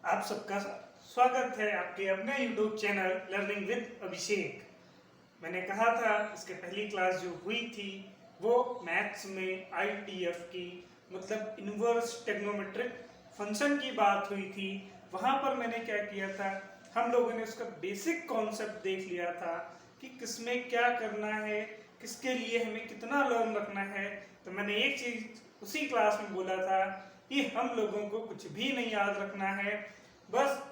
आप सबका स्वागत है आपके अपने YouTube चैनल लर्निंग विद अभिषेक। मैंने कहा था इसके पहली क्लास जो हुई थी वो मैथ्स में ITF की मतलब इनवर्स ट्रिग्नोमेट्रिक फंक्शन की बात हुई थी। वहाँ पर मैंने क्या किया था, हम लोगों ने उसका बेसिक कॉन्सेप्ट देख लिया था कि किसमें क्या करना है, किसके लिए हमें कितना लर्न रखना है। तो मैंने एक चीज़ उसी क्लास में बोला था कि हम लोगों को कुछ भी नहीं याद रखना है, बस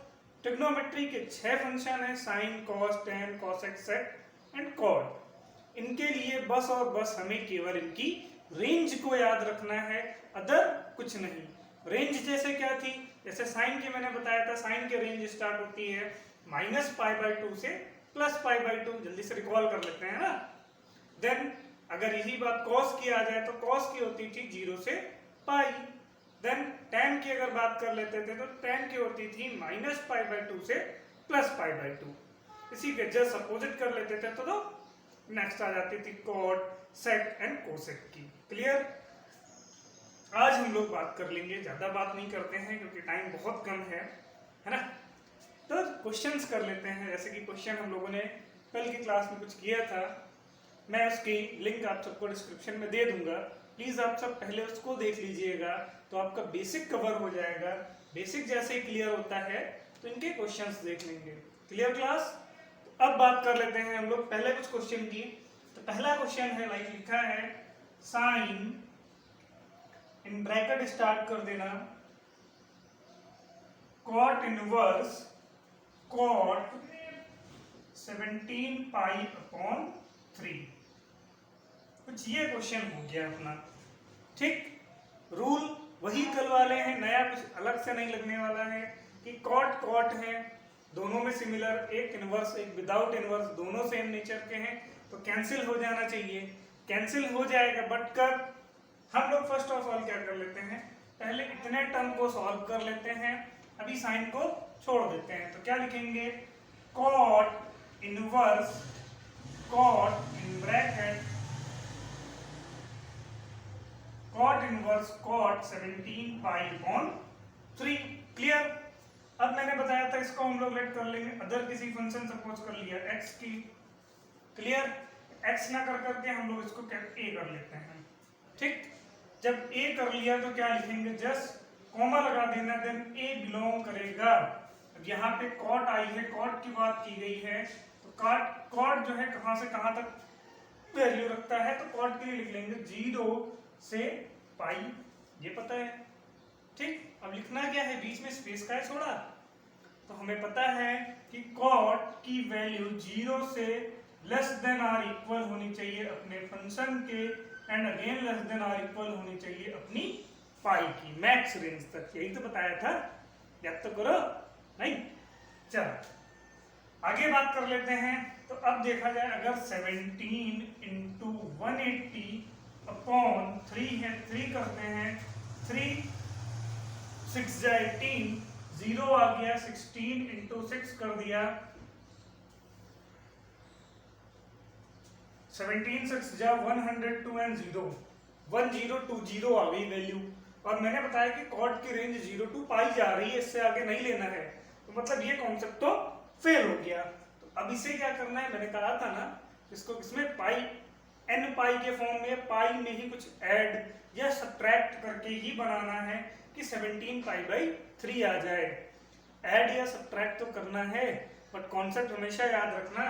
ट्रिग्नोमेट्री के 6 फंक्शन है, sine, cos, tan, cosec, sec and cot. इनके लिए बस और बस हमें केवल इनकी रेंज को याद रखना है, अदर कुछ नहीं। रेंज जैसे क्या थी, जैसे साइन की मैंने बताया था, साइन की रेंज स्टार्ट होती है -π/2 से +π/2। जल्दी से रिकॉल कर लेते हैं ना। देन अगर यही बात कॉस की आ जाए तो कॉस की होती थी 0 से पाई। देन tan की अगर बात कर लेते थे तो tan की होती थी -π/2 से +π/2। इसी के जस्ट अपोजिट कर लेते थे तो नेक्स्ट आ जाती थी कॉट, सेक एंड कोसेक की। क्लियर। आज हम लोग बात कर लेंगे, ज्यादा बात नहीं करते हैं क्योंकि टाइम बहुत कम है ना। तो क्वेश्चंस कर लेते हैं। जैसे कि क्वेश्चन हम लोगों ने कल की क्लास में कुछ किया था, मैं उसकी लिंक आप सबको डिस्क्रिप्शन में दे दूंगा। प्लीज आप सब पहले उसको देख लीजिएगा तो आपका बेसिक कवर हो जाएगा। बेसिक जैसे ही क्लियर होता है तो इनके क्वेश्चंस देख लेंगे। Clear class. तो अब बात कर लेते हैं हम लोग पहले कुछ क्वेश्चन की। तो पहला क्वेश्चन है, लाइक लिखा है साइन, इन ब्रैकेट स्टार्ट कर देना, कॉट इनवर्स कॉट 17π/3। कुछ ये क्वेश्चन हो गया अपना। ठीक, रूल वही कल वाले हैं, नया कुछ अलग से नहीं लगने वाला है कि कॉट कॉट है, दोनों में सिमिलर, एक इनवर्स एक विदाउट इनवर्स, दोनों सेम नेचर के हैं तो कैंसिल हो जाना चाहिए। कैंसिल हो जाएगा, बट कब हम लोग फर्स्ट ऑफ ऑल क्या कर लेते हैं, पहले इतने टर्म को सॉल्व कर लेते हैं, अभी साइन को छोड़ देते हैं। तो क्या लिखेंगे, cot inverse cot in bracket cot inverse cot 17π/3। Clear. अब मैंने बताया था इसको हम लोग लेट कर लेंगे अदर किसी फंक्शन, सपोज कर लिया x की। क्लियर। x ना कर करके हम लोग इसको a कर लेते हैं। ठीक, जब a कर लिया तो क्या लिखेंगे, जस्ट कॉमा लगा देना, देन a बिलोंग करेगा। अब यहाँ पे कॉट आई है, कॉट की बात की गई है तो कॉट जो है कहाँ से कहाँ तक वैल्यू रखता है, तो कॉट के लिए लिख लेंगे 0 से पाई, ये पता है। ठीक, अब लिखना क्या है, बीच में स्पेस का है छोड़ा, तो हमें पता है कि कॉट की वैल्यू 0 से लेस देन आर इक्वल होनी चाहिए अपने फंक्शन के, and again less than or equal होनी चाहिए अपनी पाई की मैक्स रेंज तक। यही तो बताया था, याद तो करो। नहीं, चलो आगे बात कर लेते हैं। तो अब देखा जाए, अगर 17 × 180/3 है, 3 करते हैं, 3 6 जा 18, 0 आ गया, 16 × 6 कर दिया, 17 6 जा 102 एंड 0 1020 आ गई वैल्यू। और मैंने बताया कि कॉट की रेंज 0 to पाई जा रही है, इससे आगे नहीं लेना है, तो मतलब ये कॉन्सेप्ट तो फेल हो गया। तो अब इसे क्या करना है, मैंने कहा था ना, इसको किसमें पाई n पाई के फॉर्म में, पाई में ही कुछ ऐड या सब्ट्रैक्ट करके ही बनाना है कि 17π/3 आ जाए। ऐड या सब्ट्रैक्ट तो करना है, बट कॉन्सेप्ट हमेशा याद रखना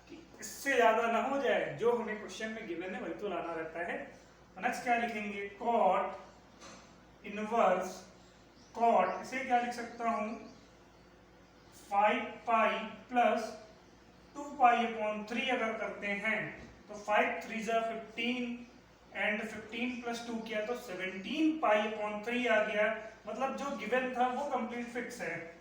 कि इससे ज्यादा ना हो जाए, जो हमें क्वेश्चन में गिवन है वही तो लाना रहता है। नेक्स्ट क्या लिखेंगे, कॉट इनवर्स कॉट, इसे क्या लिख सकता हूं, 5π + 2π/3 अगर करते हैं तो 5 3 जा 15 एंड 15 + 2 किया तो 17π/3 आ गया। मतलब जो गिवन था वो कंप्लीट फिक्स है,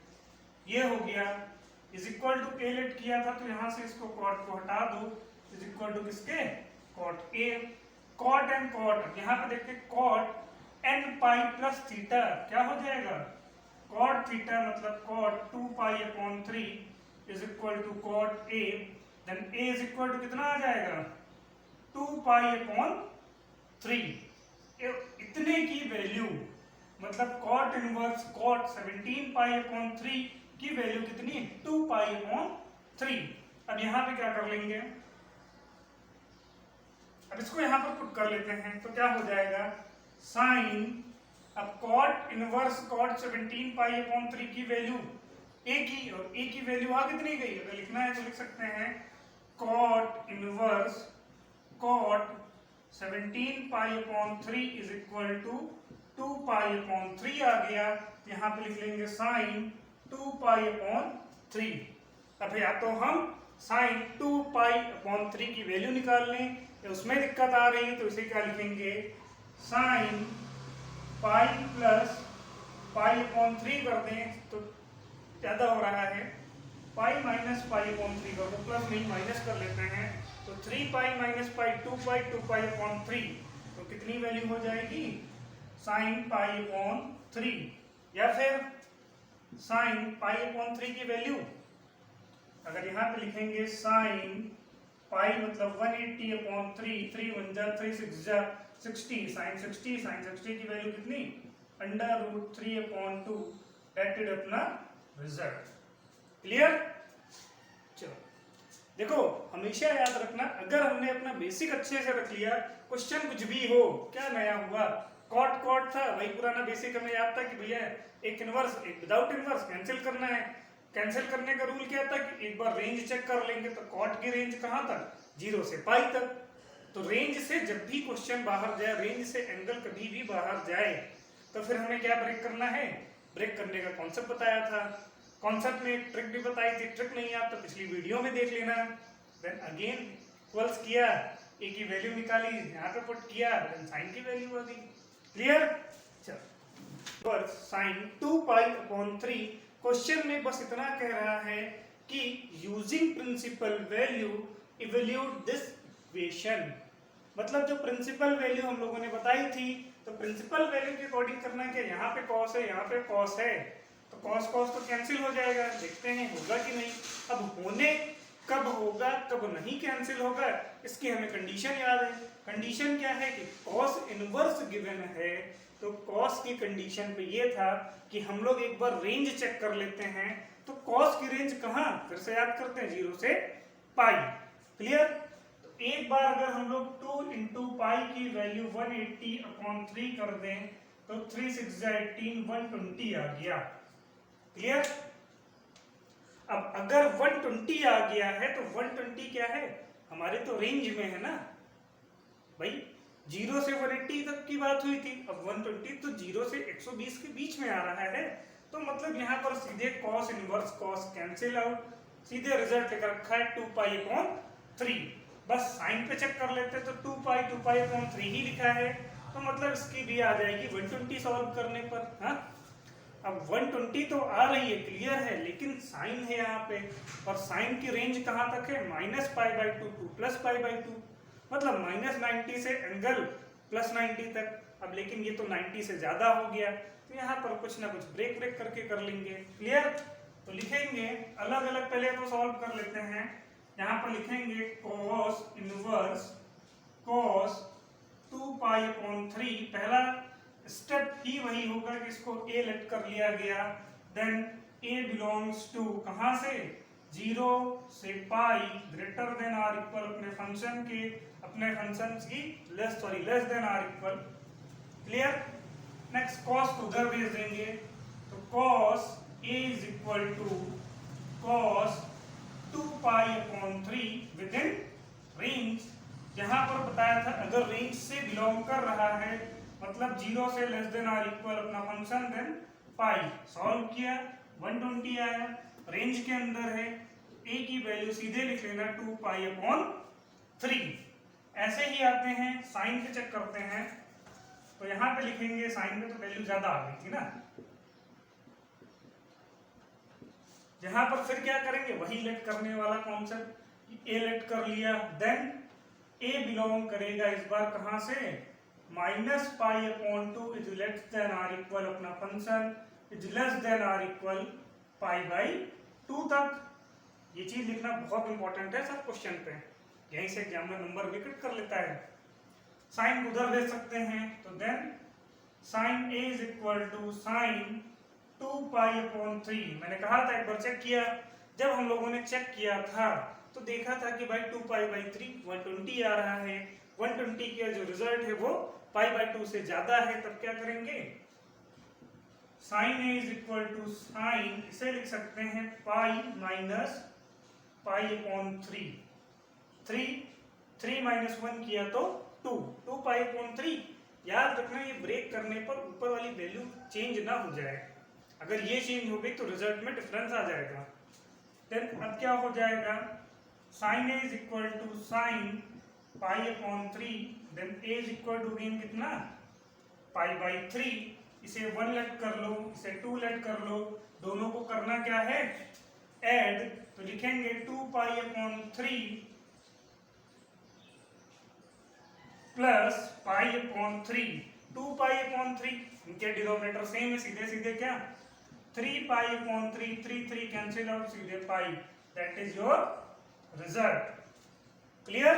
ये हो गया। Is equal to a let किया था तो यहां से इसको कॉट को हटा दो, इज इक्वल टू किसके, cot a। Cot and cot, यहाँ पे देखते कॉट nπ + थीटा क्या हो जाएगा, कॉट थीटा मतलब cot 2π/3 is equal to cot a। Then a is equal to कितना आ जाएगा, 2π/3। इतने की वैल्यू मतलब cot inverse cot 17 pi upon 3 की वैल्यू कितनी, 2 पाई अपॉन 3। अब यहाँ पे क्या कर लेंगे, अब इसको यहाँ पर पुट कर लेते हैं तो क्या हो जाएगा, साइन, अब cot inverse cot 17 pi upon 3 की वैल्यू ए की, और ए की वैल्यू आ कितनी गई, अगर लिखना है तो लिख सकते हैं cot inverse cot 17 pi upon 3 is equal to 2 pi upon 3 आ गया। यहाँ पे लिख लेंगे साइन 2 पाई अपॉन 3। अब या तो हम साइन 2 पाई अपॉन 3 की वैल्यू निकाल लें, तो उसमें दिक्कत आ रही है तो इसे क्या लिखेंगे, sine pi plus pi upon 3 कर दें तो ज्यादा हो रहा है, पाई माइनस पाई अपॉन 3 कर दो, प्लस नहीं माइनस कर लेते हैं तो 3 पाई माइनस पाई 2 पाई अपॉन 3, तो कितनी वैल्यू हो जाएगी, साइन पाई अपॉन 3, या फिर साइन पाई अपॉन 3 की वैल्यू अगर यहाँ पे लिखेंगे साइन पाई मतलब 180 अपॉन 3, 3 1 जा 3 6 जा 60, साइन 60 की वैल्यू कितनी, under root 3 upon 2, that is अपना रिजल्ट। क्लियर। चलो देखो, हमेशा याद रखना, अगर हमने अपना बेसिक अच्छे से रख लिया, क्वेश्चन कुछ भी हो, क्या नया हुआ, कॉट कॉट था वही पुराना बेसिक हमें याद था कि भैया एक इनवर्स एक विदाउट इनवर्स कैंसिल करना है। कैंसिल करने का रूल क्या था कि एक बार रेंज चेक कर लेंगे, तो कॉट की रेंज कहाँ तक, 0 से पाई तक। तो रेंज से जब भी क्वेश्चन बाहर जाए, रेंज से एंगल कभी भी बाहर जाए, तो फिर हमें क्या ब्रेक करना है, ब्रेक करने का कॉन्सेप्ट बताया था। कॉन्सेप्ट में एक ट्रिक भी बताई थी, ट्रिक नहीं आप तो पिछली वीडियो में देख लेना। देन अगेन इक्वल्स किया, ए की वैल्यू निकाली, यहाँ पे पुट किया, देन साइन की वैल्यू आ गई। क्लियर। चलो साइन 2 पाई अपॉन 3, क्वेश्चन में बस इतना कह रहा है कि using principal value evaluate this equation, मतलब जो प्रिंसिपल वैल्यू हम लोगों ने बताई थी, तो प्रिंसिपल वैल्यू के अकॉर्डिंग करना है कि यहाँ पे कॉस है, यहाँ पे कॉस है, तो कॉस कॉस तो कैंसिल हो जाएगा, देखते हैं होगा कि नहीं। अब होने कब होगा कब नहीं कैंसिल होगा, इसकी हमें कंडीशन याद है। कंडीशन क्या है कि कॉस इनवर्स गिवन है, तो कॉस की कंडीशन पे ये था कि हम लोग एक बार रेंज चेक कर लेते हैं, तो कॉस की रेंज कहाँ, फिर से याद करते हैं, 0 से पाई। क्लियर। तो एक बार अगर हम लोग 2 इंटू पाई की वैल्यू 180 अपॉन 3 कर दें, तो 3 6 18 120 आ गया। क्लियर। अब अगर 120 आ गया है तो 120 क्या है, हमारे तो रेंज में है ना भाई, 0 से 180 तक की बात हुई थी, अब 120 तो 0 से 120 के बीच में आ रहा है, तो मतलब यहाँ पर सीधे cos inverse cos cancel out, सीधे रिजल्ट लेकर रखा है 2 पाई अपॉन 3। बस साइन पे चेक कर लेते हैं तो 2 पाई अपॉन 3 ही लिखा है, तो मतलब इसकी भी आ जाएगी 120 सॉल्व करने पर। हाँ, अब 120 तो आ रही है, क्लियर है, लेकिन साइन है यहाँ पे, और साइन की रेंज कहाँ तक है, minus pi by 2 two plus pi by 2, मतलब माइनस 90 से एंगल प्लस 90 तक। अब लेकिन ये तो 90 से ज्यादा हो गया, तो यहाँ पर कुछ ना कुछ ब्रेक ब्रेक करके कर लेंगे। क्लियर। तो लिखेंगे अलग अलग, पहले तो सॉल्व कर लेते हैं। यहाँ पर लिखेंगे cos inverse cos 2 pi upon 3, पहला स्टेप ही वही होगा कि इसको ए लेट कर लिया गया, देन ए बिलोंग्स टू कहां से, 0 से pi greater than or equal अपने फंक्शन के, अपने फंक्शन की less than or equal. Clear. Next cos को उधर भेज देंगे, तो cos a is equal to cos 2 pi upon 3 within range. यहां पर बताया था अगर रेंज से बिलोंग कर रहा है, मतलब 0 से लेस देन आर इक्वल अपना फंक्शन, देन पाई। सॉल्व किया 120 आया, रेंज के अंदर है, ए की वैल्यू सीधे लिख लेना 2 पाई अपॉन 3। ऐसे ही आते हैं साइन पे चेक करते हैं, तो यहां पे लिखेंगे साइन में तो वैल्यू ज्यादा आ गई थी ना, यहां पर फिर क्या करेंगे, वही लेट करने वाला कॉन्सेप्ट, ए लेट कर लिया, देन ए बिलोंग करेगा इस बार कहां से, minus pi upon 2 is less than or equal अपना function is less than or equal pi by 2 तक। ये चीज लिखना बहुत इंपॉर्टेंट है सब क्वेश्चन पे, यहीं से एग्जामिनर नंबर विकेट कर लेता है। साइन उधर दे सकते हैं, तो then sine A is equal to sine 2π/3। मैंने कहा था, एक बार चेक किया, जब हम लोगों ने चेक किया था तो देखा था कि भाई 2π/3 120 आ रहा है। 120 का जो रिजल्ट है वो π/2 से ज्यादा है, तब क्या करेंगे, sine A is equal to sine, इसे लिख सकते हैं पाई माइनस π/3। 3 माइनस 1 किया तो 2π/3। याद रखना, ये ब्रेक करने पर ऊपर वाली वैल्यू चेंज ना हो जाए। अगर ये चेंज हो गई तो रिजल्ट में डिफरेंस आ जाएगा। देन अब क्या हो जाएगा, sine A is equal to sine π/3, then A is equal to गेन कितना, π/3। इसे 1 लेट कर लो, इसे 2 लेट कर लो, दोनों को करना क्या है, ऐड। तो लिखेंगे 2π/3 प्लस π/3। 2π/3 इनके डिनोमिनेटर सेम है, सीधे सीधे क्या, 3π/3, 3 कैंसिल आउट, सीधे पाई। That is your result. Clear?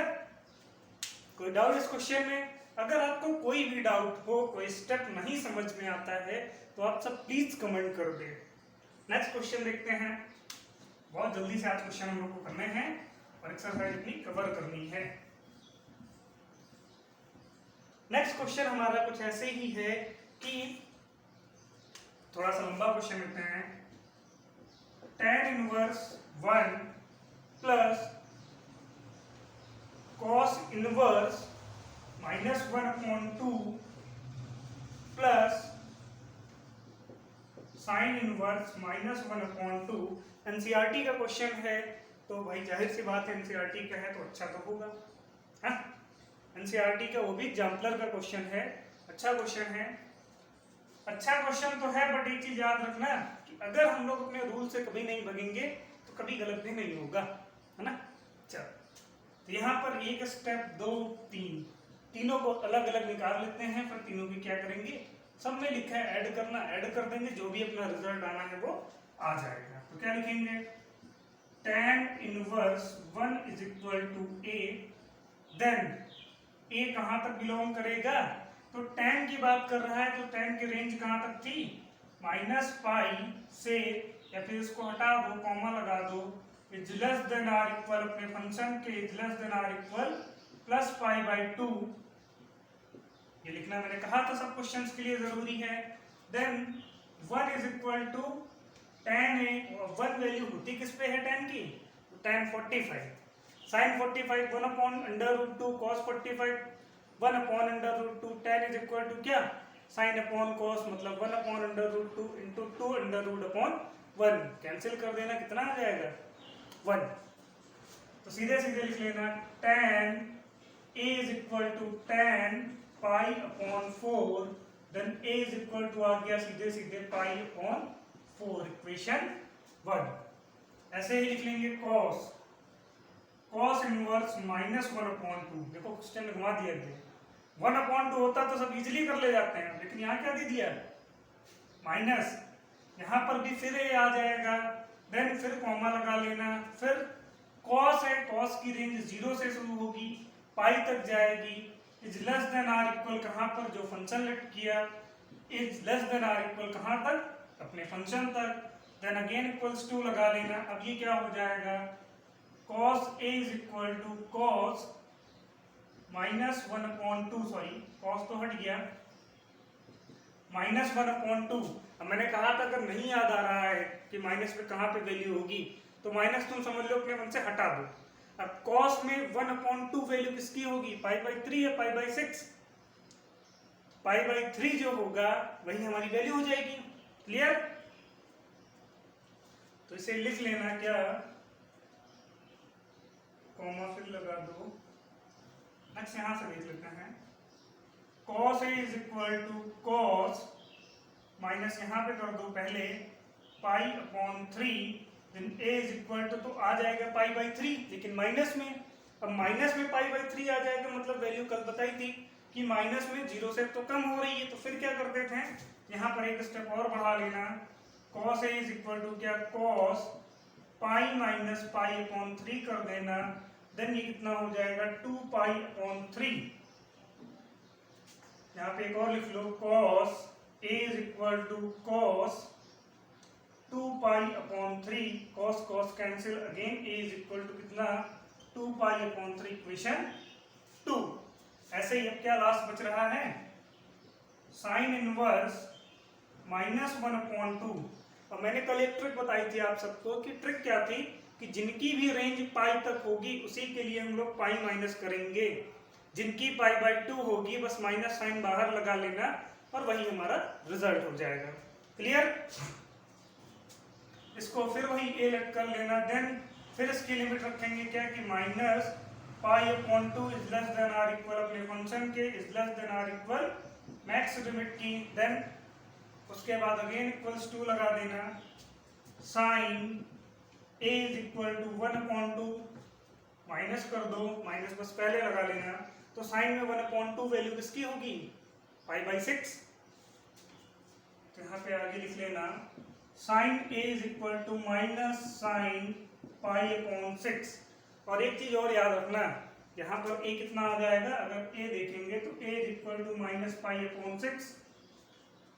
कोई डाउट इस क्वेश्चन में? अगर आपको कोई भी डाउट हो, कोई स्टेप नहीं समझ में आता है, तो आप सब प्लीज कमेंट कर दे। नेक्स्ट क्वेश्चन देखते हैं। बहुत जल्दी से आज क्वेश्चन हम लोग को करने हैं और एक्सरसाइज अपनी कवर करनी है। नेक्स्ट क्वेश्चन हमारा कुछ ऐसे ही है कि थोड़ा सा लंबा क्वेश्चन लेते हैं। tan inverse 1 plus cos inverse -1/2 plus sin inverse -1/2। NCERT का क्वेश्चन है, तो भाई जाहिर सी बात है एनसीईआरटी का है तो अच्छा तो होगा। हाँ, एनसीईआरटी का वो भी एग्जाम्पलर का क्वेश्चन है, अच्छा क्वेश्चन है। अच्छा क्वेश्चन तो है, बट एक चीज याद रखना कि अगर हम लोग अपने रूल से कभी नहीं भगेंगे तो कभी गलत भी नहीं होगा, है ना। चलो, तो यहाँ पर एक स्टेप, 2, 3, तीनों को अलग अलग निकाल लेते हैं, फिर तीनों की क्या करेंगे, सब में लिखा है ऐड करना, ऐड कर देंगे, जो भी अपना रिजल्ट आना है वो आ जाएगा। तो क्या लिखेंगे, tan inverse 1 is equal to A, then A कहां तक बिलोंग करेगा, तो tan की बात कर रहा है तो tan की रेंज कहां तक थी, -π से, या फिर इसको हटा दो, कॉमा लगा दो, is less than or equal, अपने फंक्शन के is less than or equal plus π/2। ये लिखना मैंने कहा था सब क्वेश्चंस के लिए जरूरी है। Then 1 is equal to tan a, 1 value होती किस पे है tan की, तो tan 45, sin 45 1/√2 cos 45 1/√2, tan is equal to क्या, sin अपॉन cos, मतलब 1/√2 इंटू 2√1, कैंसिल कर देना, कितना आ जाएगा 1। तो सीधे सीधे लिख लेना tan a is equal to tan π/4, then a is equal to आ गया सीधे सीधे π/4, इक्वेशन 1। ऐसे ही लिख लेंगे cos इनवर्स -1/2। देखो क्वेश्चन में घुमा दिया गया, 1/2 होता तो सब इजीली कर ले जाते हैं, लेकिन यहाँ क्या दे दिया, माइनस। यहाँ पर भी फिर ए आ जाएगा, देन फिर कॉमा लगा लेना, फिर cos है, cos की रेंज 0 से शुरू होगी, पाई तक जाएगी, is less than or equal कहाँ पर, जो फंक्शन लेट किया, is less than or equal कहाँ तक, अपने फंक्शन तक, देन अगेन इक्वल्स टू लगा लेना। अब ये क्या हो जाएगा, cos a is equal to cos -1/2, sorry cos तो हट गया, -1/2। अब मैंने कहा था अगर नहीं याद आ रहा है कि माइनस पे कहाँ पे वैल्यू होगी, तो माइनस तुम समझ लो अपने मन से हटा दो। अब cos में 1/2 वैल्यू किसकी होगी, π/3 या π/6, π/3 जो होगा वही हमारी वैल्यू हो जाएगी। क्लियर? तो इसे लिख लेना क्या, कॉमा फिर लगा दो। नेक्स्ट यहां से देख लेते हैं, cos a is equal to cos, minus यहाँ पे कर दो पहले π/3, then a is equal to, तो आ जाएगा π/3, लेकिन माइनस में। अब माइनस में π/3 आ जाएगा, मतलब वैल्यू कल बताई थी कि माइनस में 0 से तो कम हो रही है, तो फिर क्या कर देते हैं, यहाँ पर एक स्टेप और बढ़ा लेना, cos a is equal to क्या, cos π - π/3 कर देना, देन ये कितना हो जाएगा 2π/3। यहाँ पे एक और लिख लो, cos a is equal to cos 2 pi upon 3, cos cos cancel, again a is equal to कितना, 2 पाई अपॉन 3 इक्वेशन 2। ऐसे ही अब क्या लास्ट बच रहा है, साइन इनवर्स -1/2। और मैंने कल एक ट्रिक बताई थी आप सबको, कि ट्रिक क्या थी कि जिनकी भी रेंज पाई तक होगी उसी के लिए हम लोग पाई माइनस करेंगे, जिनकी π/2 होगी बस माइनस साइन बाहर लगा लेना और वही हमारा रिजल्ट हो जाएगा। क्लियर? इसको फिर वही a लेट कर लेना, देन फिर इसकी लिमिट रखेंगे क्या कि -π/2 is less than or equal, अपने फंक्शन के is less than or equal max limit की, देन उसके बाद अगेन इक्वल्स 2 लगा देना, sine a is equal to 1/2, minus कर दो, माइनस बस पहले लगा लेना, तो साइन में 1/2 वैल्यू किसकी होगी, π/6। तो यहाँ पे आगे लिख लेना, sine a is equal to minus sine π/6। और एक चीज और याद रखना, यहाँ पर a कितना आ जाएगा, अगर a देखेंगे तो a इज इक्वल टू -π/6।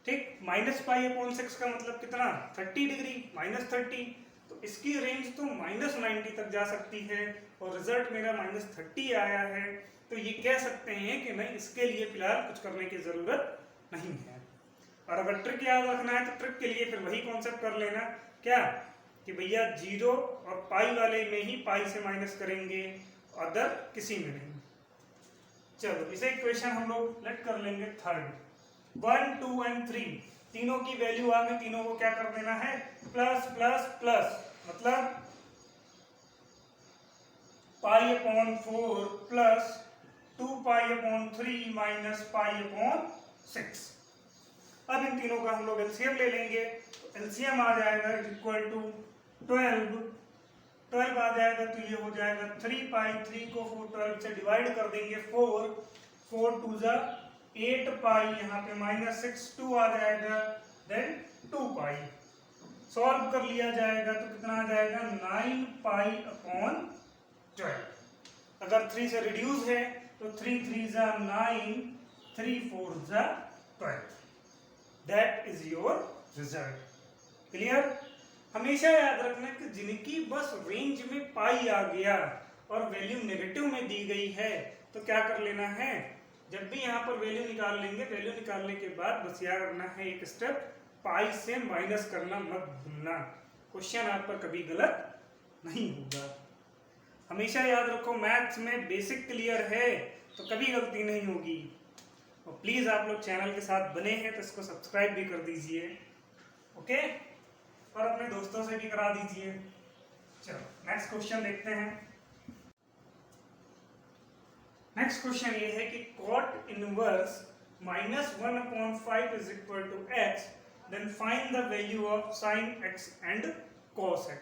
ठीक, -π/6 का मतलब कितना, 30 डिग्री, -30। तो इसकी रेंज तो -90 तक जा सकती है और रिजल्ट मेरा -30 आया है। तो ये कह सकते हैं कि नहीं, इसके लिए फिलहाल कुछ करने की जरूरत नहीं है। और अगर ट्रिक याद रखना है तो ट्रिक के लिए फिर वही कॉन्सेप्ट कर लेना, क्या कि भैया 0 और पाई वाले में ही पाई से माइनस करेंगे, अदर किसी में नहीं। चलो इसे इक्वेशन हम लोग लेट कर लेंगे थर्ड, 1, 2 एंड 3 तीनों की वैल्यू आ गई, तीनों को क्या कर देना है, प्लस प्लस प्लस, मतलब π/4 प्लस 2π/3 माइनस π/6। अब इन तीनों का हम लोग एलसीएम ले लेंगे, तो एलसीएम आ जाएगा इक्वल टू 12 आ जाएगा, तो ये हो जाएगा 3π, 3 को 12 से डिवाइड कर देंगे, 4 2 जा 8 पाई, यहाँ पे -6 2 आ जाएगा, देन 2 पाई। सॉल्व कर लिया जाएगा तो कितना आ जाएगा, 9π/12। अगर 3 से रिड्यूस है तो 3 3 जा 9, 3 4 जा 12। That is your result. Clear? हमेशा याद रखना कि जिनकी बस रेंज में पाई आ गया और वैल्यू नेगेटिव में दी गई है, तो क्या कर लेना है, जब भी यहाँ पर वैल्यू निकाल लेंगे, वैल्यू निकालने के बाद बस याद रखना है एक स्टेप, पाई से माइनस करना मत भूलना। क्वेश्चन आपका कभी गलत नहीं होगा। हमेशा याद रखो, मैथ्स में बेसिक क्लियर है तो कभी गलती नहीं होगी। और प्लीज आप लोग चैनल के साथ बने हैं तो इसको सब्सक्राइब भी कर दीजिए, ओके, और अपने दोस्तों से भी करा दीजिए। चलो नेक्स्ट क्वेश्चन देखते हैं। नेक्स्ट क्वेश्चन ये है कि cot inverse -1/5 is equal to x, then find the value of sin x and cos x।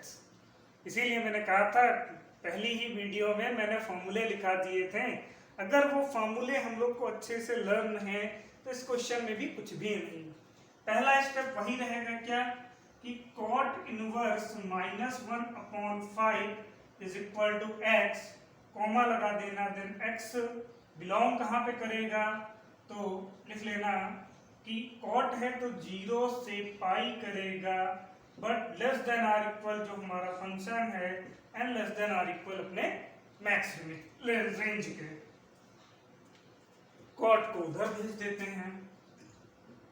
इसीलिए मैंने कहा था पहली ही वीडियो में, मैंने फॉर्मूले लिखा दिए थे, अगर वो फॉर्मूले हम लोग को अच्छे से लर्न है तो इस क्वेश्चन में भी कुछ भी नहीं। पहला स्टेप वही रहेगा क्या कि cot inverse -1/5 is equal to x, comma लगा देना, देन x बिलोंग कहाँ पे करेगा, तो लिख लेना कि cot है तो 0 से पाई करेगा, but less than or equal जो हमारा फंक्शन है, and less than or equal अपने मैक्स रेंज के। cot को उधर भेज देते हैं,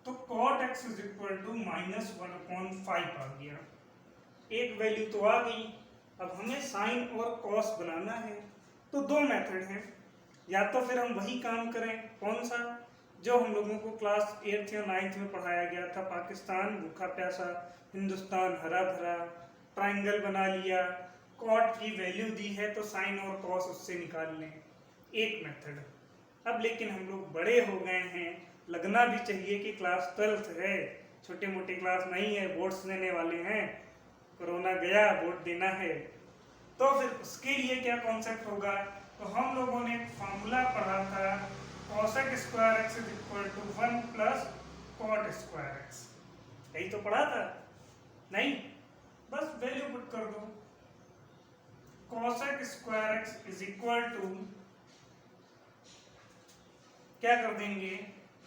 तो cot x is equal to -1/5 आ गया। एक वैल्यू तो आ गई, अब हमें साइन और कॉस बनाना है। तो दो मेथड हैं, या तो फिर हम वही काम करें, कौन सा, जो हम लोगों को क्लास 8th या 9th में पढ़ाया गया था, पाकिस्तान भूखा प्यासा, हिंदुस्तान हरा भरा, ट्राइंगल बना लिया, कॉट की वैल्यू दी है तो साइन और कॉस उससे निकाल लें, एक मेथड। अब लेकिन हम लोग बड़े हो गए हैं, लगना भी चाहिए कि क्लास 12th है, छोटे मोटे क्लास नहीं है, बोर्ड्स देने वाले हैं, कोरोना गया, बोर्ड देना है, तो फिर उसके लिए क्या कॉन्सेप्ट होगा, तो हम लोगों ने एक फार्मूला पढ़ा था, cosec square x is equal to 1 plus cot square x। यही तो पढ़ा था, नहीं, बस वैल्यू पुट कर दो, cosec square x is equal to क्या कर देंगे,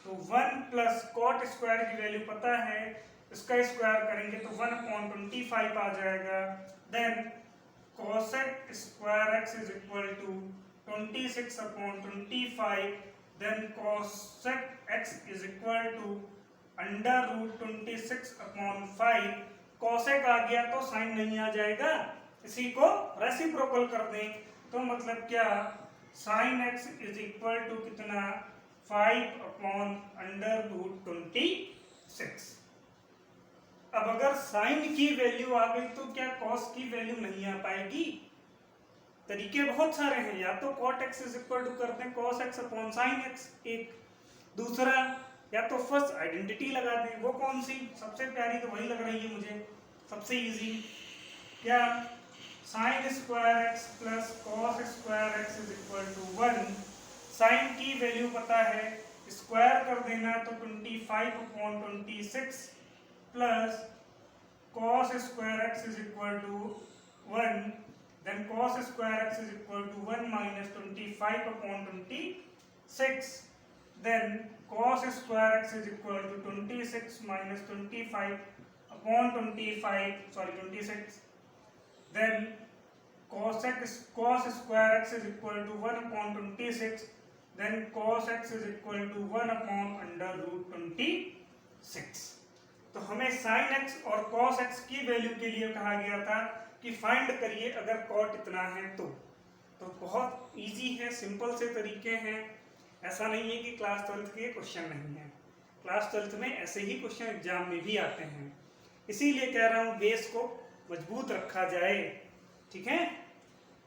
तो 1 प्लस कॉट स्क्वायर की वैल्यू पता है, इसका स्क्वायर करेंगे तो 1/25 आ जाएगा। Then cosec square x is equal to 26/25। Then cosec x is equal to under root 26/5। Cosec आ गया तो साइन नहीं आ जाएगा, इसी को रेसिप्रोकल कर दें तो मतलब क्या, sine x is equal to कितना, 5/√26। अब अगर साइन की वैल्यू आ गई तो क्या कॉस की वैल्यू नहीं आ पाएगी? तरीके बहुत सारे हैं, या तो cot x is equal to करते हैं cos x upon sine x, एक दूसरा, या तो फर्स्ट आइडेंटिटी लगा दें। वो कौन सी सबसे प्यारी, तो वही लग रही है मुझे सबसे इजी, क्या, sine square x plus cos square x is equal to 1। Sine की वैल्यू पता है, स्क्वायर कर देना तो 25/26 plus cos square x is equal to 1। Then cos square x is equal to 1 minus 25/26। Then cos square x is equal to 26 minus 26। Then cos square x is equal to 1/26। Then cos x is equal to 1/√26। तो हमें sin x और cos x की value के लिए कहा गया था कि फाइंड करिए अगर cot इतना है तो बहुत इजी है, सिंपल से तरीके हैं। ऐसा नहीं है कि क्लास 12th के क्वेश्चन नहीं है, क्लास 12th में ऐसे ही क्वेश्चन एग्जाम में भी आते हैं, इसीलिए कह रहा हूँ बेस को मजबूत रखा जाए। ठीक है,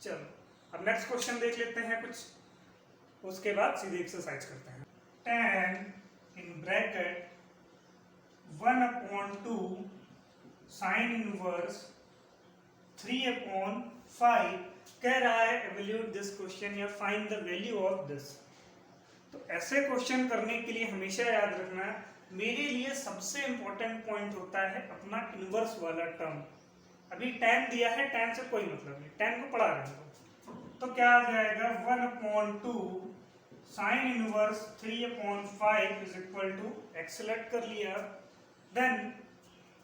चलो अब नेक्स्ट क्वेश्चन देख लेते हैं कुछ, उसके बाद सीधे एक्सरसाइज करते हैं। tan in bracket 1/2 sine inverse 3/5 कह रहा है एवल्यूट दिस क्वेश्चन या find the value of this. तो ऐसे क्वेश्चन करने के लिए हमेशा याद रखना, मेरे लिए सबसे इंपॉर्टेंट पॉइंट होता है अपना इनवर्स वाला टर्म। अभी tan दिया है, tan से कोई मतलब नहीं, tan को पढ़ा रहे हो, तो क्या आ जाएगा 1/2 sine inverse 3/5 is equal to x select कर लिया। देन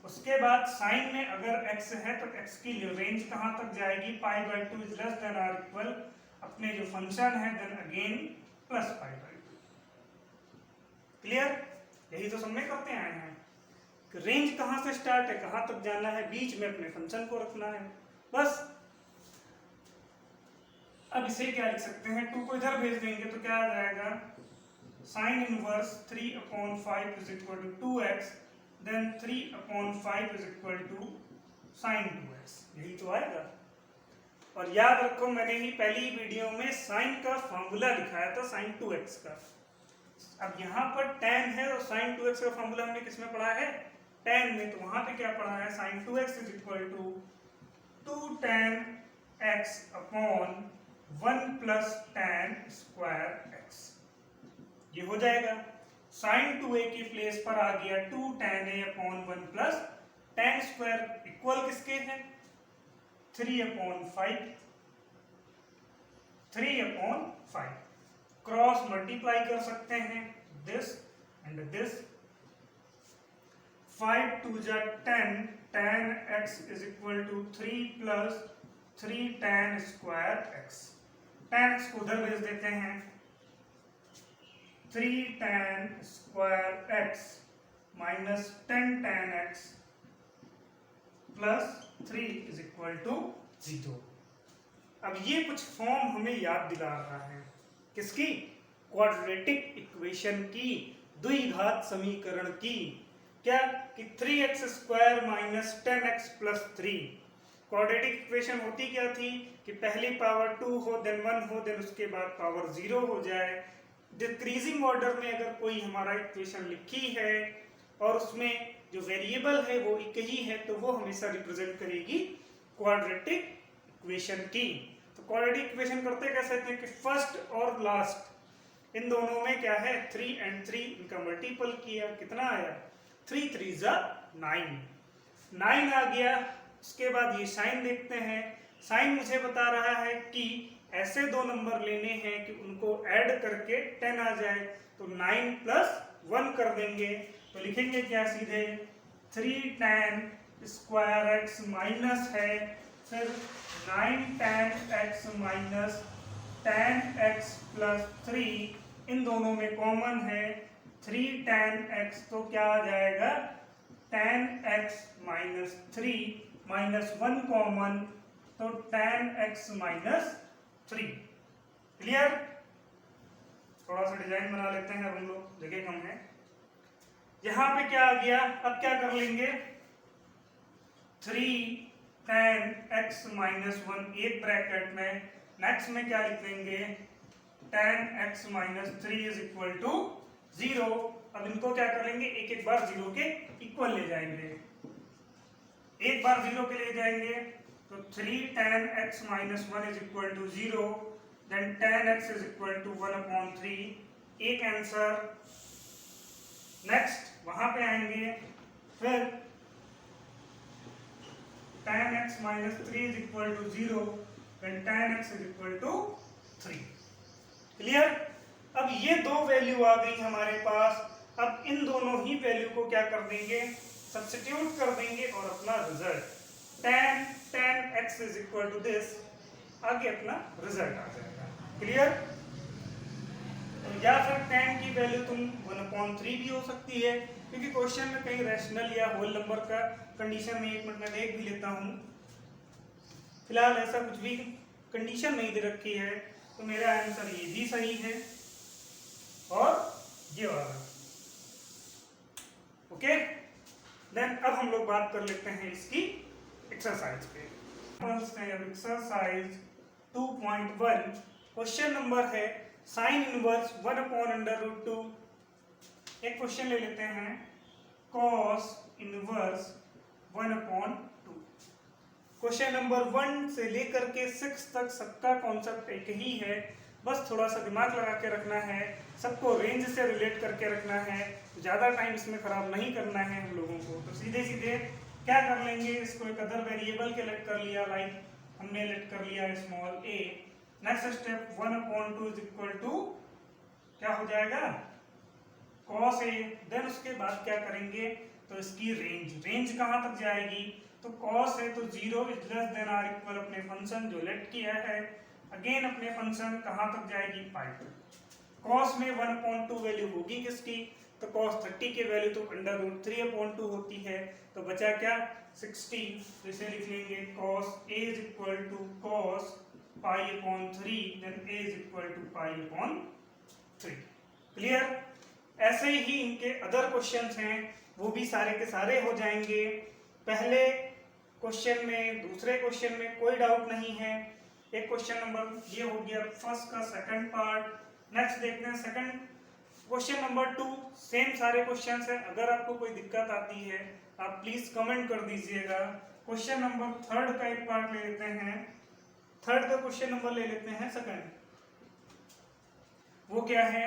उसके बाद साइन में अगर x है तो x की रेंज कहाँ तक जाएगी, π/2 is less than or equal अपने जो फंक्शन है देन अगेन प्लस π/2। क्लियर, यही तो सबने करते आए हैं, रेंज कहां से स्टार्ट है कहां तक जाना है, बीच में अपने फंक्शन को रखना है बस। अब इसे क्या लिख सकते हैं, 2 को इधर भेज देंगे तो क्या आ जाएगा, sine inverse 3/5 is equal to 2x। Then 3/5 is equal to sine 2x, यही तो आएगा। और याद रखो मैंने ही पहली वीडियो में साइन का फॉर्मूला दिखाया था साइन 2x का। अब यहाँ पर tan है और sin 2x का फॉर्मूला हमने किसमें पढ़ा है, tan में, तो वहां पे क्या पढ़ा है, sin 2x is equal to 2 tan x upon 1 plus tan square x। ये हो जाएगा, sin 2a की प्लेस पर आ गया 2 tan a upon 1 plus tan square equal किसके है, 3/5 क्रॉस मल्टीप्लाई कर सकते हैं दिस एंड दिस, 5 2 जा 10 tan x is equal to 3 plus 3 tan square x। tan x को उधर भेज देते हैं, 3 tan square x minus 10 tan x plus 3 is equal to 0। अब ये कुछ फॉर्म हमें याद दिला रहा है, किसकी, क्वाड्रेटिक इक्वेशन की, द्विघात समीकरण की। क्या कि 3x square minus 10x plus 3। Quadratic equation होती क्या थी कि पहली पावर 2 हो देन 1 हो देन उसके बाद पावर 0 हो जाए। डिक्रीजिंग ऑर्डर में अगर कोई हमारा इक्वेशन लिखी है और उसमें जो वेरिएबल है वो एक ही है तो वो हमेशा रिप्रेजेंट करेगी क्वाड्रेटिक इक्वेशन की। तो क्वाड्रेटिक इक्वेशन करते कैसे थे कि फर्स्ट और लास्ट इन दोनों में क्या है, 3 and 3 इनका मल्टीपल किया, कितना आया, 3 3 जा 9 आ गया। उसके बाद ये साइन देखते हैं, साइन मुझे बता रहा है कि ऐसे दो नंबर लेने हैं कि उनको ऐड करके 10 आ जाए, तो 9 प्लस 1 कर देंगे तो लिखेंगे क्या सीधे 3 tan स्क्वायर एक्स माइनस है, फिर 9 tan x minus tan x plus 3, इन दोनों में कॉमन है 3 tan x, तो क्या आ जाएगा tan x minus 3 minus 1 common, तो tan x माइनस 3। क्लियर? थोड़ा सा डिजाइन बना लेते हैं, अब हम लोग जगह कम है। यहां पे क्या आ गया, अब क्या कर लेंगे 3 tan x माइनस 1 एक ब्रैकेट में, नेक्स्ट में क्या लिख देंगे tan x minus 3 is equal to 0। अब इनको क्या कर लेंगे, एक एक बार 0 के इक्वल ले जाएंगे, एक बार 0 के ले जाएंगे तो 3 tan x minus 1 is equal to 0, then tan x is equal to 1/3, एक आंसर। नेक्स्ट वहां पे आएंगे, फिर tan x minus 3 is equal to 0, then tan x is equal to 3। Clear? अब ये दो वैल्यू आ गई हमारे पास, अब इन दोनों ही वैल्यू को क्या कर देंगे, सब्स्टिट्यूट कर देंगे और अपना result tan x is equal to this, आगे अपना रिजल्ट आ जाएगा। क्लियर? तो या फिर tan की वैल्यू तुम 1/3 भी हो सकती है, क्योंकि क्वेश्चन में कहीं रैशनल या होल नंबर का कंडीशन में, एक मिनट में देख भी लेता हूं, फिलहाल ऐसा कुछ भी कंडीशन नहीं दे रखी है, तो मेरा आंसर ये भी सही है और ये वाला। ओके, देन अब हम लोग बात कर लेते हैं इसकी एक्सरसाइज पे। एक्सरसाइज 2.1 क्वेश्चन नंबर है साइन इनवर्स 1/√2। एक क्वेश्चन ले लेते हैं cos इनवर्स 1/2। क्वेश्चन नंबर 1 से लेकर के 6 तक सबका कॉन्सेप्ट एक ही है, बस थोड़ा सा दिमाग लगा के रखना है, सबको रेंज से रिलेट करके रखना है, ज़्यादा टाइम इसमें खराब नहीं करना है हम लोगों को। तो सीधे सीधे क्या कर लेंगे, इसको एक अदर वेरिएबल के लेट कर लिया, लाइक हमने लेट कर लिया small a। Next step 1/2 is equal to क्या हो जाएगा cos a। देन उसके बाद क्या करेंगे, तो इसकी रेंज कहाँ तक जाएगी, तो cos है तो 0 is less than or equal अपने फंक्शन जो लेट किया है, अगेन अपने फंक्शन कहाँ तक जाएगी पाई तक। cos में 1/2 वैल्यू होगी किसकी, तो cos 30 की वैल्यू तो √3/2 होती है, तो बचा क्या 60, तो इसे लिख लेंगे cos a is equal to cos π/3, then a is equal to π/3। Clear? ऐसे ही इनके अदर क्वेश्चंस हैं, वो भी सारे के सारे हो जाएंगे पहले क्वेश्चन में, दूसरे क्वेश्चन में कोई डाउट नहीं है। एक क्वेश्चन नंबर ये हो गया फर्स्ट का सेकंड पार्ट। नेक्स्ट देखते हैं सेकंड क्वेश्चन नंबर 2, सेम सारे क्वेश्चंस हैं। अगर आपको कोई दिक्कत आती है आप प्लीज कमेंट कर दीजिएगा। क्वेश्चन नंबर 3 का एक पार्ट ले लेते हैं, 3 का क्वेश्चन नंबर ले लेते हैं सेकंड। वो क्या है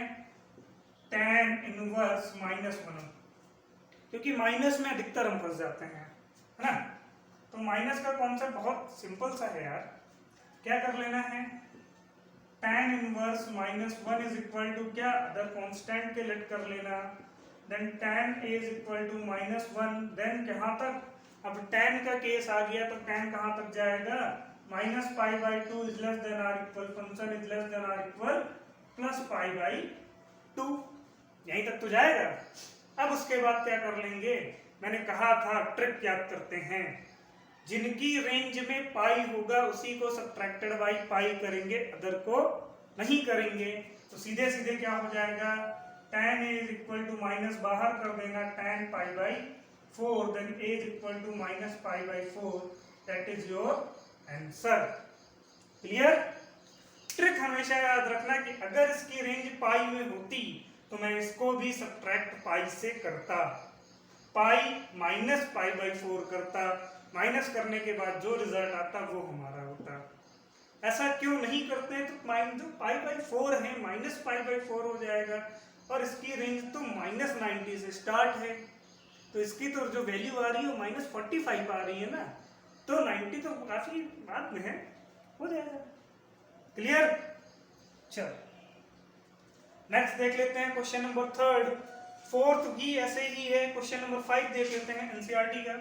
tan इनवर्स -1, क्योंकि माइनस में अधिकतर हम फंस जाते हैं, है ना। तो माइनस का कॉन्सेप्ट बहुत सिंपल सा है यार, क्या कर लेना है tan inverse -1 is equal to क्या अदर कांस्टेंट के लेट कर लेना, then tan a is equal to -1, then कहाँ तक, अब tan का केस आ गया तो tan कहाँ तक जाएगा -π/2 is less than or equal, function is less than or equal +π/2, यहीं तक तो जाएगा। अब उसके बाद क्या कर लेंगे, मैंने कहा था ट्रिक याद करते हैं, जिनकी रेंज में पाई होगा उसी को सब्ट्रैक्टेड बाई पाई करेंगे, अदर को नहीं करेंगे। तो सीधे सीधे क्या हो जाएगा tan a is equal to minus बाहर कर देना tan π/4, then a is equal to -π/4, that is your answer. Clear? Trick हमेशा याद रखना कि अगर इसकी रेंज पाई में होती तो मैं इसको भी सब्ट्रैक्ट पाई से करता, पाई -π/4 करता, माइनस करने के बाद जो रिजल्ट आता वो हमारा होता। ऐसा क्यों नहीं करते, तो जो π/4 है -π/4 हो जाएगा, और इसकी रेंज तो -90 से स्टार्ट है, तो इसकी तो जो वैल्यू आ रही है वो -45 आ रही है ना, तो 90 तो काफी बाद में है, हो जाएगा। क्लियर? चलो नेक्स्ट देख लेते हैं क्वेश्चन नंबर 3। फोर्थ भी ऐसे ही है। क्वेश्चन नंबर 5 देख लेते हैं एनसीईआरटी का।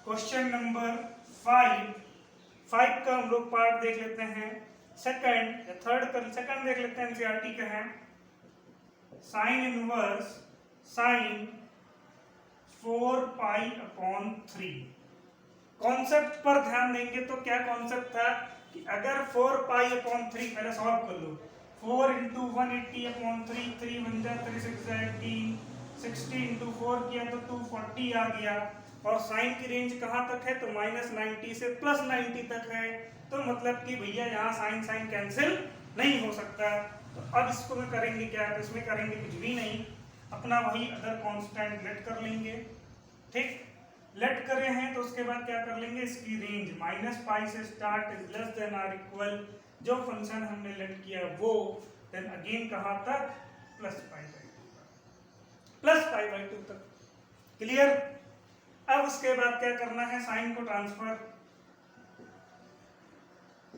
क्वेश्चन नंबर 5 का हम लोग पार्ट देख लेते हैं। सेकंड या थर्ड का सेकंड देख लेते हैं। एनसीईआरटी का है sine inverse sine 4 pi upon 3। Concept पर ध्यान देंगे तो क्या कॉन्सेप्ट था कि अगर 4 पाई अपॉन 3 पहले सॉल्व कर लो। 4 इंटू 180 अपॉन 3, 3 बन जाए 3 6 18, 60 इंटू 4 किया तो 240 आ गया। और साइन की रेंज कहाँ तक है? तो -90 से +90 तक है। तो मतलब कि भैया यहाँ साइन साइन कैंसिल नहीं हो सकता। तो अब इसको में करेंगे क्या? तो इसमें करेंगे कुछ भी नहीं, अपना वही अदर कांस्टेंट लेट कर लेंगे। ठीक, लेट करे हैं तो उसके बाद क्या कर लेंगे? इसकी रेंज -पाई से start is less than or equal, जो फंक्शन हमने लेट किया वो, देन अगेन कहाँ तक? +पाई/2 तक। क्लियर? अब उसके बाद क्या करना है? साइन को transfer,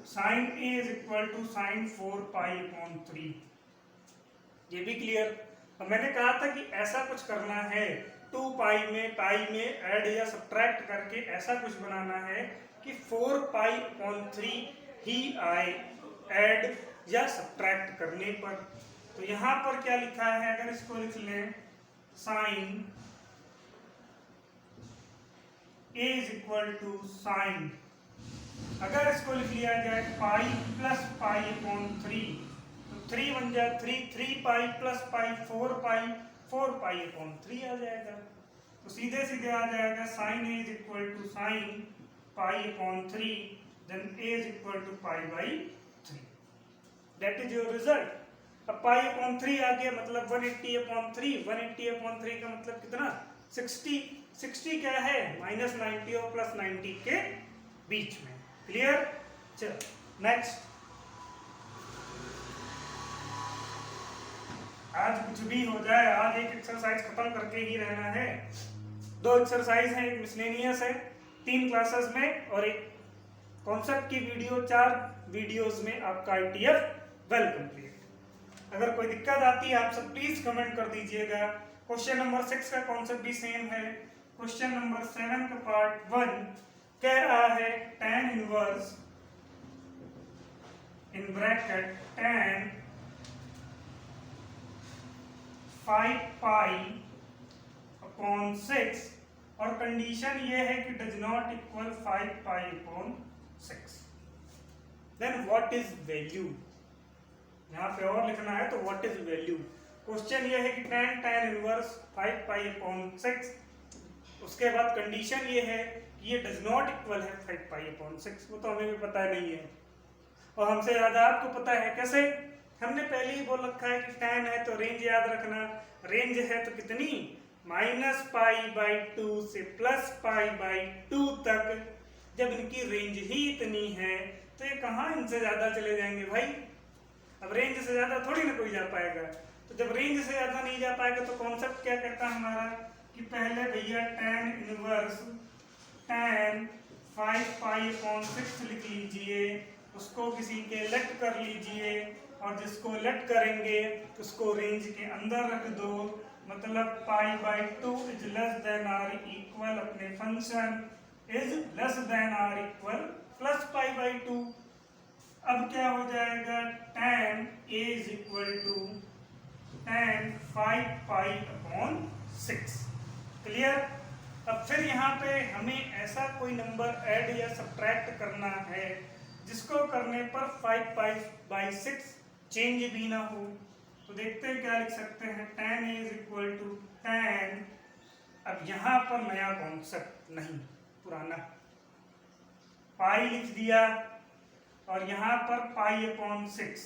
sine A is equal to sine 4 pi upon 3। ये भी क्लियर? अब मैंने कहा था कि ऐसा कुछ करना है 2 पाई में ऐड या सब्ट्रैक्ट करके ऐसा कुछ बनाना है कि 4 पाई अपॉन 3 ही आए ऐड या सब्ट्रैक्ट करने पर। तो यहां पर क्या लिखा है? अगर इसको लिख लें sine A is equal to sine, अगर इसको लिख लिया जाए पाई प्लस पाई अपॉन 3, तो 3 बन जाए 3 pi plus pi 4 pi upon 3 आ जाएगा। तो सीधे सीधे आ जाएगा sine A is equal to sine pi upon 3, then A is equal to pi. That is your result. अब पाई अपॉन 3 आ गया, मतलब 180 अपॉन 3, 180 अपॉन 3 का मतलब कितना? 60। 60 क्या है? -90 और +90 के बीच में। क्लियर? चलो नेक्स्ट। आज कुछ भी हो जाए, आज एक एक्सरसाइज खत्म करके ही रहना है। 2 एक्सरसाइज हैं, एक मिसलेनियस है 3 क्लासेस में, और एक कॉन्सेप्ट की वीडियो 4 वीडियोस में आपका ITF वेल कंप्लीट। अगर कोई दिक्कत आती है आप सब प्लीज कमेंट कर दीजिएगा। क्वेश्चन नंबर 6 का कॉन्सेप्ट भी सेम है। क्वेश्चन नंबर 7 का पार्ट 1 कह रहा है tan inverse in bracket tan 5 pi upon 6, और कंडीशन ये है कि does not equal 5 pi upon 6। Then what is value? यहाँ पे और लिखना है तो व्हाट इज वैल्यू। क्वेश्चन ये है कि tan इनवर्स 5 पाई अपॉन 6, उसके बाद कंडीशन ये है कि ये डज नॉट इक्वल है 5 पाई अपॉन 6। वो तो हमें भी पता नहीं है, और हमसे ज्यादा आपको पता है। कैसे? हमने पहले ही बोल रखा है कि tan है तो रेंज याद रखना। रेंज है तो कितनी? -पाई/2 से +पाई/2 तक। जब इनकी रेंज ही इतनी है तो ये कहाँ इनसे ज्यादा चले जाएंगे भाई? अब रेंज से ज्यादा थोड़ी ना कोई जा पाएगा। तो जब रेंज से ज्यादा नहीं जा पाएगा तो कॉन्सेप्ट क्या कहता है हमारा कि पहले भैया tan inverse tan 5 pi upon 6 लिख लीजिए, उसको किसी के लेट कर लीजिए, और जिसको लेट करेंगे उसको रेंज के अंदर रख दो। मतलब pi is less than or equal, अपने function is less than or equal plus pi. अब क्या हो जाएगा? tan a is equal to tan 5 pi upon 6। Clear? अब फिर यहाँ पे हमें ऐसा कोई नंबर ऐड या सब्ट्रैक्ट करना है जिसको करने पर 5 पाई/6 चेंज भी ना हो। तो देखते हैं क्या लिख सकते हैं। tan a is equal to tan, अब यहाँ पर नया कॉन्सेप्ट नहीं, पुराना पाई लिख दिया, और यहाँ पर पाई अपॉन 6।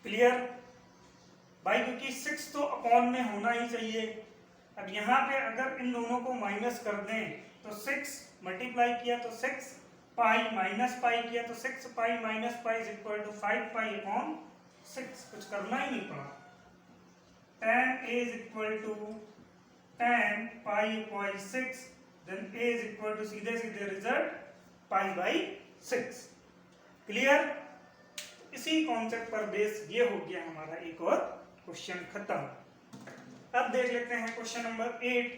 क्लियर भाई? क्योंकि 6 तो अपॉन में होना ही चाहिए। अब यहाँ पे अगर इन दोनों को माइनस कर दें तो 6 मल्टीप्लाई किया तो 6 पाई, माइनस पाई किया तो 6 pi minus pi is equal to 5 pi upon 6। कुछ करना ही नहीं पड़ा। tan a is equal to tan pi upon 6, then a is equal to सीधे सीधे रिजल्ट पाई बाई 6। क्लियर? इसी कॉन्सेप्ट पर बेस ये हो गया हमारा एक और क्वेश्चन खत्म। अब देख लेते हैं क्वेश्चन नंबर 8।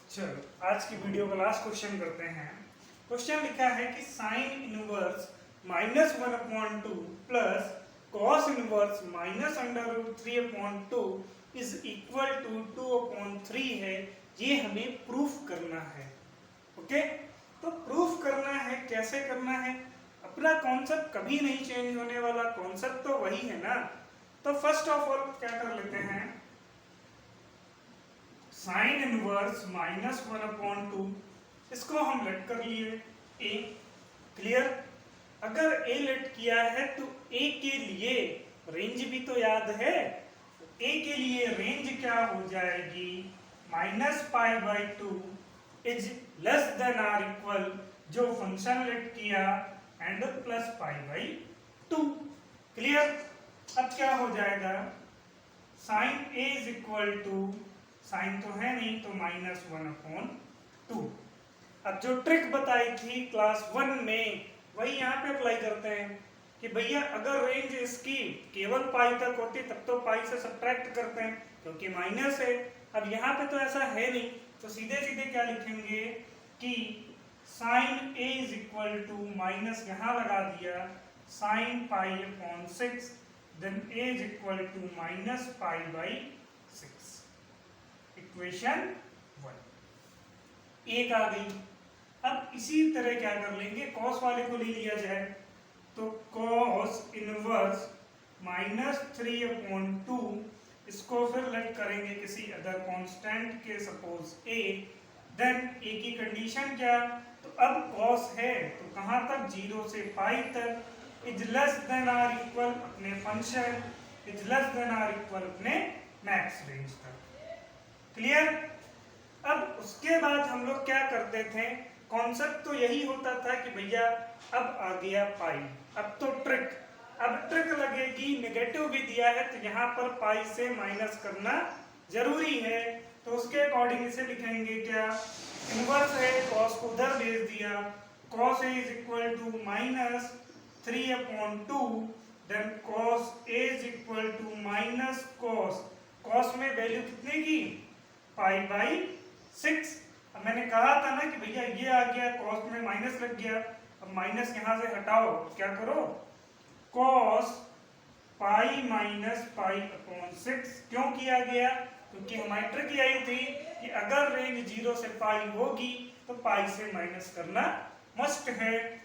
चलो आज की वीडियो का लास्ट क्वेश्चन करते हैं। क्वेश्चन लिखा है कि sine inverse -1/2 plus cos inverse -√3/2 is equal to 2/3 है। ये हमें प्रूफ करना है। ओके, तो प्रूफ करना है, कैसे करना है? अपना कॉन्सेप्ट कभी नहीं चेंज होने वाला, कॉन्सेप्ट तो वही है ना। तो फर्स्ट ऑफ ऑल क्या कर लेते हैं, साइन इनवर्स -1/2 इसको हम लेट कर लिए ए। क्लियर? अगर ए लेट किया है तो ए के लिए रेंज भी तो याद है। ए के लिए रेंज क्या हो जाएगी, -π/2 is less than or equal जो फंक्शन लेट किया एंड +π/2। क्लियर? अब क्या हो जाएगा, sine A is equal to, sine तो है नहीं तो -1/2। अब जो ट्रिक बताई थी क्लास 1 में वही यहाँ पे अप्लाई करते हैं कि भैया अगर रेंज इसकी केवल पाई तक होती तब तो पाई से सब्ट्रैक्ट करते हैं क्योंकि माइनस है। अब यहाँ पे तो ऐसा है नहीं, तो सीधे सीधे क्या लिखेंगे कि sine A is equal to minus यहाँ लगा दिया sine π/6 then A is equal to -π/6। Equation 1 एक आ गई। अब इसी तरह क्या कर लेंगे, कॉस वाले को ले लिया जाए तो कॉस इनवर्स -3/2 इसको फिर लेट करेंगे किसी अदर कांस्टेंट के, सपोज ए। देन ए की कंडीशन क्या, तो अब कॉस है तो कहां तक, 0 से पाई तक, is less than or equal अपने function, is less than or equal अपने मैक्स रेंज तक। क्लियर? अब उसके बाद हम लोग क्या करते थे, कॉन्सेप्ट तो यही होता था कि भैया अब आ गया पाई, अब तो ट्रिक, अब ट्रिक लगेगी, नेगेटिव भी दिया है तो यहाँ पर पाई से माइनस करना जरूरी है। तो उसके अकॉर्डिंग इसे लिखेंगे क्या, इनवर्स है, कॉस को उधर भेज दिया, cos a is equal to -3/2 then cos a is equal to minus cos, cos में वैल्यू कितने की, π/6। अब मैंने कहा था ना कि भैया ये आ गया, कॉस में माइनस लग गया, अब माइनस यहां से हटाओ, क्या करो, कॉस π-π/6 क्यों किया गया, क्योंकि हमारी ट्रिक यही थी कि अगर रेंज 0 से पाई होगी तो पाई से माइनस करना मस्ट है।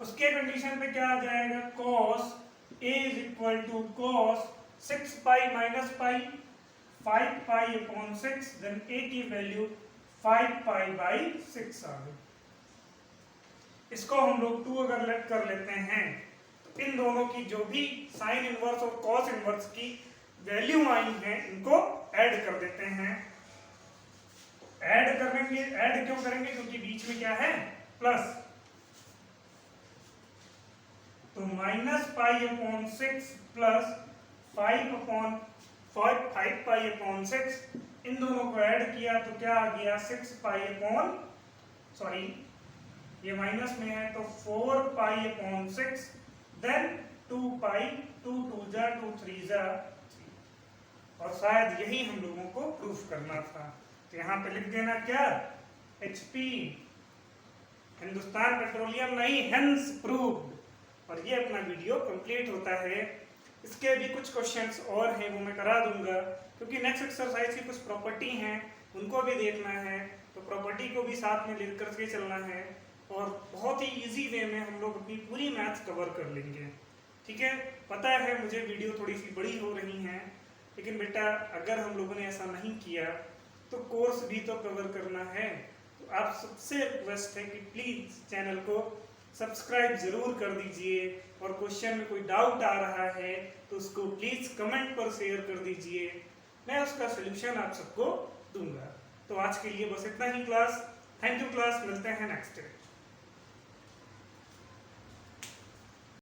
उसके कंडीशन पे क्या आ जाएगा, cos a is equal to cos 6π - π 5π/6 then a की वैल्यू 5π/6 आ गई। इसको हम लोग 2 अगर लेट कर लेते हैं तो इन दोनों की जो भी साइन इनवर्स और कॉस इनवर्स की वैल्यू आई है इनको ऐड कर देते हैं। ऐड करेंगे, ऐड क्यों करेंगे, क्योंकि बीच में क्या है, प्लस, तो -π/6 प्लस 5π/6 इन दोनों को ऐड किया तो क्या आ गया, 6π, सॉरी ये माइनस में है तो 4π/6 देन 2π, 2 2 जा 2 3 जा, और शायद यही हम लोगों को प्रूफ करना था। तो यहाँ पे लिख देना क्या, HP हिंदुस्तान पेट्रोलियम नहीं, हेंस प्रूव्ड। और ये अपना वीडियो कंप्लीट होता है। इसके भी कुछ क्वेश्चंस और हैं वो मैं करा दूंगा, क्योंकि नेक्स्ट एक्सरसाइज की कुछ प्रॉपर्टी हैं उनको भी देखना है, तो प्रॉपर्टी को भी साथ में लेकर के चलना है और बहुत ही इजी वे में हम लोग अपनी पूरी मैथ्स कवर कर लेंगे। ठीक है, पता है मुझे वीडियो थोड़ी सी बड़ी हो रही है, लेकिन बेटा अगर हम लोगों ने ऐसा नहीं किया तो कोर्स भी तो कवर करना है। तो आप सबसे रिक्वेस्ट है कि प्लीज चैनल को सब्सक्राइब जरूर कर दीजिए, और क्वेश्चन में कोई डाउट आ रहा है तो उसको प्लीज कमेंट पर शेयर कर दीजिए, मैं उसका सोल्यूशन आप सबको दूंगा। तो आज के लिए बस इतना ही क्लास। थैंक यू क्लास, मिलते हैं नेक्स्ट डे।